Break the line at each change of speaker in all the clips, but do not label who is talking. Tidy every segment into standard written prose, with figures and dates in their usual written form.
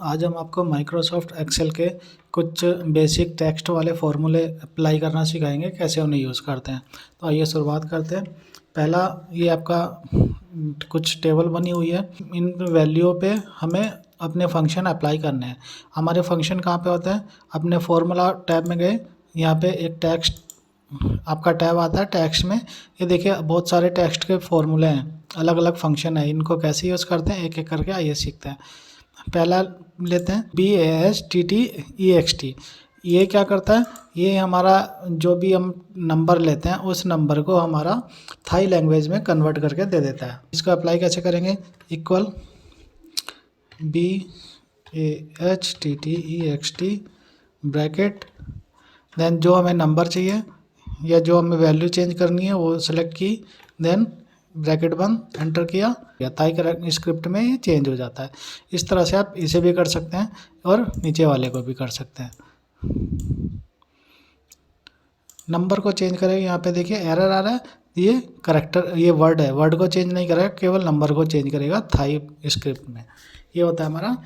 आज हम आपको माइक्रोसॉफ्ट एक्सेल के कुछ बेसिक टेक्स्ट वाले फॉर्मूले अप्लाई करना सिखाएंगे, कैसे उन्हें यूज़ करते हैं। तो आइए शुरुआत करते हैं। पहला, ये आपका कुछ टेबल बनी हुई है। इन वैल्यू पे हमें अपने फंक्शन अप्लाई करने हैं। हमारे फंक्शन कहाँ पे होते हैं? अपने फॉर्मूला टैब में गए, यहाँ पे एक टेक्स्ट आपका टैब आता है। टेक्स्ट में ये देखिए बहुत सारे टेक्स्ट के फॉर्मूले हैं, अलग अलग फंक्शन है। इनको कैसे यूज़ करते हैं एक एक करके आइए सीखते हैं। पहला लेते हैं BASTTEXT। ये क्या करता है? ये हमारा जो भी हम नंबर लेते हैं उस नंबर को हमारा थाई लैंग्वेज में कन्वर्ट करके दे देता है। इसको अप्लाई कैसे करेंगे? इक्वल BASTTEXT ब्रैकेट, देन जो हमें नंबर चाहिए या जो हमें वैल्यू चेंज करनी है वो सेलेक्ट की, देन ब्रैकेट बंद, एंटर किया, या ताई करेक्ट स्क्रिप्ट में ये चेंज हो जाता है। इस तरह से आप इसे भी कर सकते हैं और नीचे वाले को भी कर सकते हैं। नंबर को चेंज करें, यहाँ पे देखिए एरर आ रहा है। ये करेक्टर, ये वर्ड है, वर्ड को चेंज नहीं करेगा, केवल नंबर को चेंज करेगा थाई स्क्रिप्ट में। ये होता है हमारा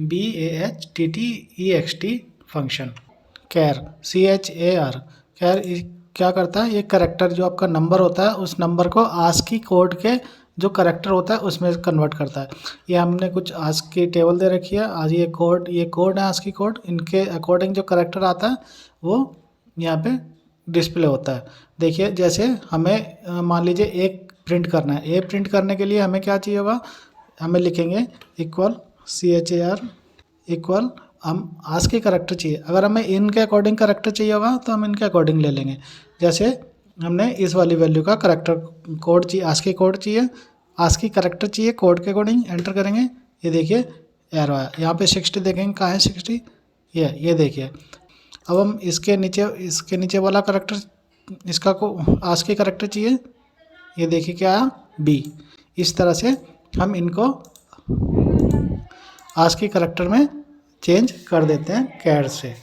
BASTTEXT फंक्शन। कैर, CHAR, कैर क्या करता है? ये करेक्टर जो आपका नंबर होता है उस नंबर को आस्की कोड के जो करेक्टर होता है उसमें कन्वर्ट करता है। ये हमने कुछ आस्की टेबल दे रखी है। आज ये कोड है आस्की कोड। इनके अकॉर्डिंग जो करेक्टर आता है वो यहाँ पे डिस्प्ले होता है। देखिए जैसे हमें मान लीजिए एक प्रिंट करना है। ए प्रिंट करने के लिए हमें क्या चाहिए होगा? हमें लिखेंगे इक्वल CHAR इक्वल, हम आस्की करेक्टर चाहिए। अगर हमें इनके अकॉर्डिंग करेक्टर चाहिए होगा तो हम इनके अकॉर्डिंग ले लेंगे। जैसे हमने इस वाली वैल्यू का करेक्टर कोड चाहिए, आस्की कोड चाहिए, आस्की करेक्टर चाहिए, कोड के अकॉर्डिंग एंटर करेंगे। ये देखिए एरो आया, यहाँ पे 60 देखेंगे, कहाँ है 60? ये देखिए। अब हम इसके नीचे वाला करेक्टर, इसका को आस्की करेक्टर चाहिए, ये देखिए क्या आया? B। इस तरह से हम इनको आस्की करेक्टर में चेंज कर देते हैं कैर से।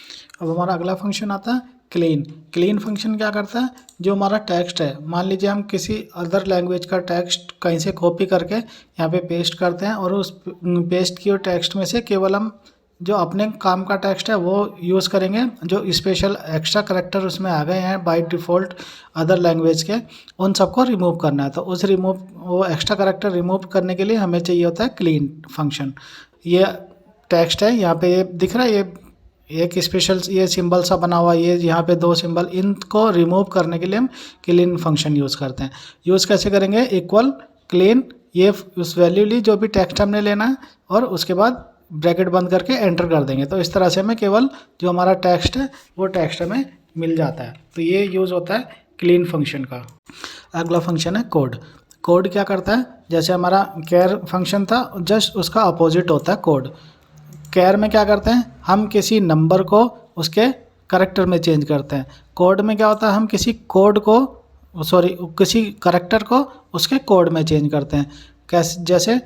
अब हमारा अगला फंक्शन आता है क्लीन। क्लीन फंक्शन क्या करता है? जो हमारा टेक्स्ट है, मान लीजिए हम किसी अदर लैंग्वेज का टेक्स्ट कहीं से कॉपी करके यहाँ पे पेस्ट करते हैं और उस पेस्ट किए टेक्स्ट में से केवल हम जो अपने काम का टेक्स्ट है वो यूज़ करेंगे। जो स्पेशल एक्स्ट्रा करेक्टर उसमें आ गए हैं बाय डिफ़ॉल्ट अदर लैंग्वेज के, उन सबको रिमूव करना है। तो वो एक्स्ट्रा करेक्टर रिमूव करने के लिए हमें चाहिए होता है क्लीन फंक्शन। ये टेक्स्ट है, यहाँ पे ये दिख रहा है, ये एक स्पेशल ये सिंबल सा बना हुआ, ये यहाँ पे 2 सिंबल, इनको रिमूव करने के लिए हम क्लीन फंक्शन यूज़ करते हैं। यूज़ कैसे करेंगे? इक्वल क्लीन, ये उस वैल्यू ली जो भी टेक्स्ट हमने लेना है और उसके बाद ब्रैकेट बंद करके एंटर कर देंगे। तो इस तरह से हमें केवल जो हमारा टेक्स्ट है वो टेक्स्ट हमें मिल जाता है। तो ये यूज़ होता है क्लीन फंक्शन का। अगला फंक्शन है कोड। कोड क्या करता है? जैसे हमारा कैर फंक्शन था, जस्ट उसका अपोजिट होता है कोड। कैर में क्या करते हैं? हम किसी नंबर को उसके करेक्टर में चेंज करते हैं। कोड में क्या होता है? हम किसी करेक्टर को उसके कोड में चेंज करते हैं। कैसे? जैसे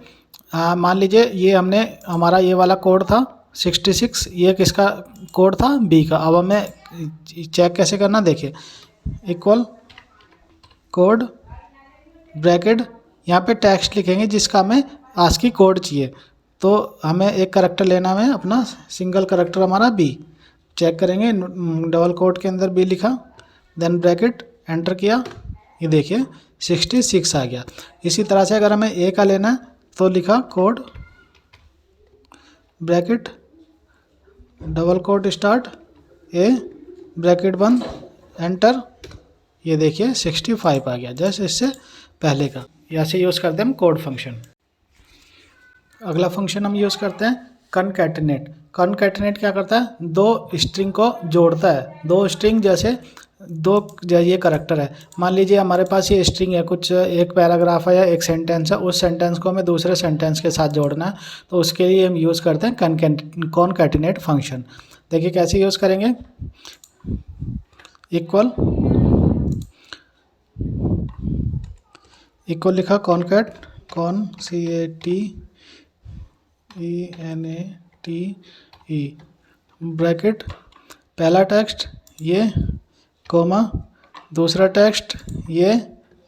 मान लीजिए ये हमारा ये वाला कोड था 66, ये किसका कोड था? B का। अब हमें चेक कैसे करना? देखिए इक्वल कोड ब्रैकेट, यहाँ पे टेक्स्ट लिखेंगे जिसका हमें आस्की कोड चाहिए। तो हमें एक करेक्टर लेना है, अपना सिंगल करेक्टर हमारा B। चेक करेंगे, डबल कोट के अंदर B लिखा, देन ब्रैकेट, एंटर किया, ये देखिए 66 आ गया। इसी तरह से अगर हमें A का लेना है तो लिखा code bracket double quote start A bracket बंद, एंटर, ये देखिए 65 आ गया, जैसे इससे पहले का। ऐसे यूज़ करते हैं हम कोड फंक्शन। अगला फंक्शन हम यूज़ करते हैं कनकैटिनेट। कनकैटिनेट क्या करता है? 2 स्ट्रिंग को जोड़ता है। 2 स्ट्रिंग जैसे ये करेक्टर है, मान लीजिए हमारे पास ये स्ट्रिंग है, कुछ एक पैराग्राफ है या एक सेंटेंस है, उस सेंटेंस को हमें दूसरे सेंटेंस के साथ जोड़ना है। तो उसके लिए हम यूज़ करते हैं कॉनकैटिनेट फंक्शन। देखिए कैसे यूज़ करेंगे? इक्वल लिखा कॉनकैट, CATENATE ब्रैकेट, पहला टेक्स्ट ये, कोमा, दूसरा टेक्स्ट ये,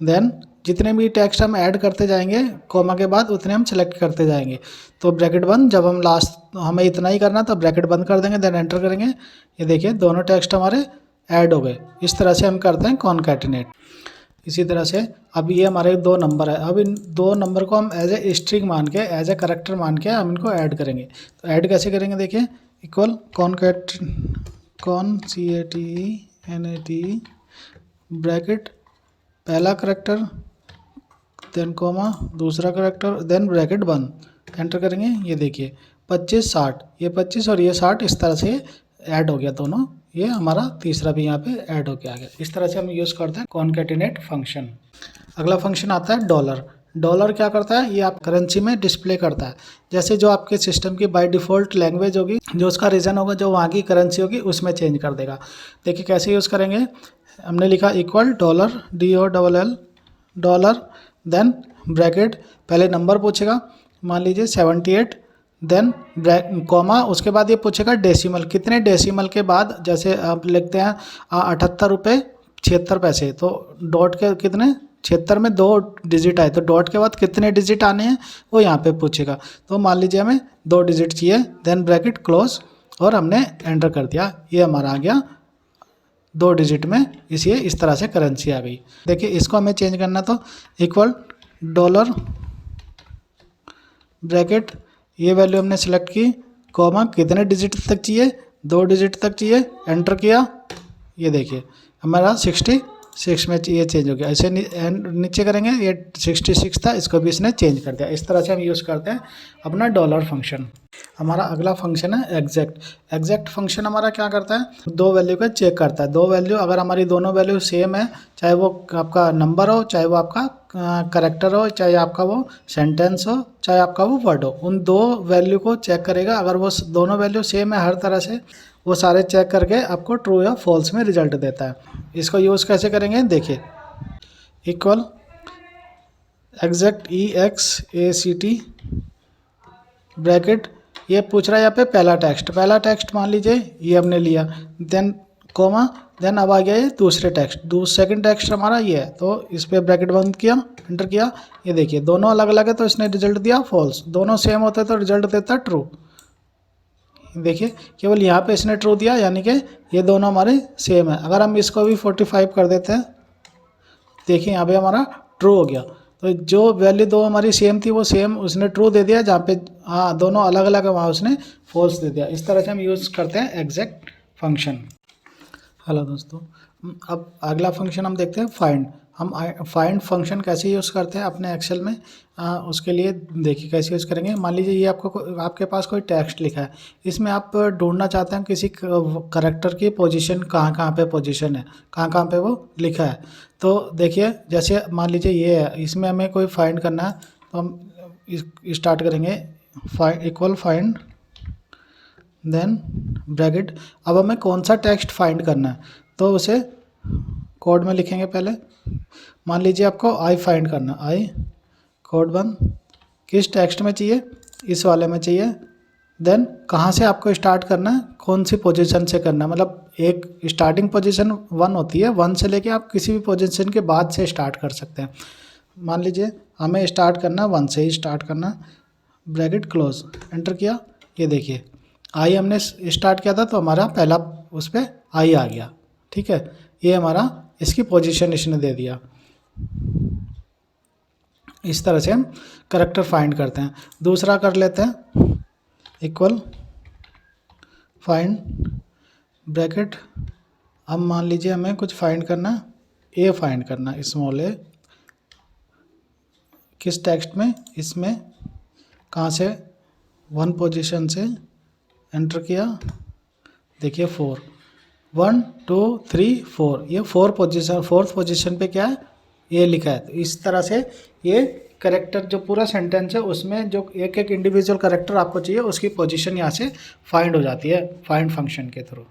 देन जितने भी टेक्स्ट हम ऐड करते जाएंगे कॉमा के बाद उतने हम सेलेक्ट करते जाएंगे। तो ब्रैकेट बंद, जब हम लास्ट हमें इतना ही करना तो ब्रैकेट बंद कर देंगे, देन एंटर करेंगे। ये देखिए दोनों टेक्स्ट हमारे ऐड हो गए। इस तरह से हम करते हैं कॉनकैटिनेट। इसी तरह से अब ये हमारे 2 नंबर है, अब इन 2 नंबर को हम एज ए स्ट्रिंग मान के, एज ए करैक्टर मान के हम इनको ऐड करेंगे। तो ऐड कैसे करेंगे देखिए, इक्वल CATNAT ब्रैकेट पहला करैक्टर, देन कॉमा दूसरा करैक्टर, देन ब्रैकेट बंद, एंटर करेंगे। ये देखिए 25 60, ये 25 और ये 60 इस तरह से ऐड हो गया दोनों। ये हमारा तीसरा भी यहाँ पे ऐड होके आ गया। इस तरह से हम यूज़ करते हैं कॉनकैटिनेट फंक्शन। अगला फंक्शन आता है डॉलर। डॉलर क्या करता है, ये आप करेंसी में डिस्प्ले करता है। जैसे जो आपके सिस्टम की बाय डिफ़ॉल्ट लैंग्वेज होगी, जो उसका रीजन होगा, जो वहाँ की करेंसी होगी, उसमें चेंज कर देगा। देखिए कैसे यूज़ करेंगे, हमने लिखा equal $, DOLL dollar, then bracket, पहले नंबर पूछेगा, मान लीजिए 78, देन कॉमा, उसके बाद ये पूछेगा डेसिमल, कितने डेसिमल के बाद, जैसे आप लिखते हैं 78 रुपये 76 पैसे, तो डॉट के कितने 76 में 2 डिजिट आए, तो डॉट के बाद कितने डिजिट आने हैं वो यहाँ पे पूछेगा। तो मान लीजिए हमें 2 डिजिट चाहिए, देन ब्रैकेट क्लोज, और हमने एंटर कर दिया। ये हमारा आ गया 2 डिजिट में, इसलिए इस तरह से करेंसी आ गई। देखिए इसको हमें चेंज करना, तो इक्वल $, ब्रैकेट, ये वैल्यू हमने सेलेक्ट की, कॉमा, कितने डिजिट तक चाहिए, 2 डिजिट तक चाहिए, एंटर किया। ये देखिए हमारा 66 में ये चेंज हो गया। ऐसे नीचे करेंगे, ये 66 था, इसको भी इसने चेंज कर दिया। इस तरह से हम यूज़ करते हैं अपना डॉलर फंक्शन। हमारा अगला फंक्शन है एग्जैक्ट। एग्जैक्ट फंक्शन हमारा क्या करता है, 2 वैल्यू का चेक करता है। 2 वैल्यू अगर हमारी दोनों वैल्यू सेम है, चाहे वो आपका नंबर हो, चाहे वो आपका करैक्टर हो, चाहे आपका वो सेंटेंस हो, चाहे आपका वो वर्ड हो, उन 2 वैल्यू को चेक करेगा। अगर वो दोनों वैल्यू सेम है हर तरह से, वो सारे चेक करके आपको ट्रू या फॉल्स में रिजल्ट देता है। इसको यूज़ कैसे करेंगे देखिए, इक्वल एग्जैक्ट EXACT ब्रैकेट, ये पूछ रहा है यहाँ पे पहला टेक्स्ट मान लीजिए ये हमने लिया, देन कॉमा, देन अब आ गया ये दूसरे टेक्स्ट, सेकंड टेक्स्ट हमारा ये है, तो इस पर ब्रैकेट बंद किया, एंटर किया। ये देखिए दोनों अलग अलग है तो इसने रिजल्ट दिया फॉल्स, दोनों सेम होते तो रिजल्ट देता ट्रू। देखिए केवल यहाँ पे इसने ट्रू दिया, यानी कि ये दोनों हमारे सेम है। अगर हम इसको भी 45 कर देते हैं, देखिए यहाँ पे हमारा ट्रू हो गया। तो जो वैल्यू 2 हमारी सेम थी वो सेम उसने ट्रू दे दिया, जहाँ पे दोनों अलग अलग है वहाँ उसने फॉल्स दे दिया। इस तरह से हम यूज़ करते हैं एग्जैक्ट फंक्शन। हेलो दोस्तों, अब अगला फंक्शन हम देखते हैं फाइंड। हम फाइंड फंक्शन कैसे यूज़ करते हैं अपने एक्सेल में, उसके लिए देखिए कैसे यूज़ करेंगे। मान लीजिए ये आपके पास कोई टेक्स्ट लिखा है, इसमें आप ढूंढना चाहते हैं किसी करैक्टर की पोजीशन कहाँ पे पोजीशन है, कहाँ पे वो लिखा है। तो देखिए जैसे मान लीजिए ये है, इसमें हमें कोई फाइंड करना है, तो हम स्टार्ट करेंगे इक्वल फाइंड, देन ब्रैकेट। अब हमें कौन सा टेक्स्ट फाइंड करना है तो उसे कोड में लिखेंगे। पहले मान लीजिए आपको आई फाइंड करना, आई कोड बंद, किस टेक्स्ट में चाहिए, इस वाले में चाहिए। देन कहाँ से आपको स्टार्ट करना है, कौन सी पोजीशन से करना है, मतलब एक स्टार्टिंग पोजीशन 1 होती है, 1 से लेके आप किसी भी पोजीशन के बाद से स्टार्ट कर सकते हैं। मान लीजिए हमें स्टार्ट करना 1 से ही स्टार्ट करना, ब्रैकेट क्लोज, एंटर किया। ये देखिए आई हमने स्टार्ट किया था तो हमारा पहला उस पर आई आ गया, ठीक है। ये हमारा इसकी पोजीशन इसने दे दिया। इस तरह से हम करैक्टर फाइंड करते हैं। दूसरा कर लेते हैं इक्वल फाइंड ब्रैकेट। अब मान लीजिए हमें कुछ फाइंड करना, ए फाइंड करना, स्मॉल ए, किस टेक्स्ट में, इसमें कहाँ से, 1 पोजीशन से, एंटर किया। देखिए 4 1 2 3 4, ये 4th पोजीशन पे क्या है ये लिखा है। तो इस तरह से ये कैरेक्टर जो पूरा सेंटेंस है उसमें जो एक इंडिविजुअल कैरेक्टर आपको चाहिए उसकी पोजीशन यहाँ से फाइंड हो जाती है फाइंड फंक्शन के थ्रू।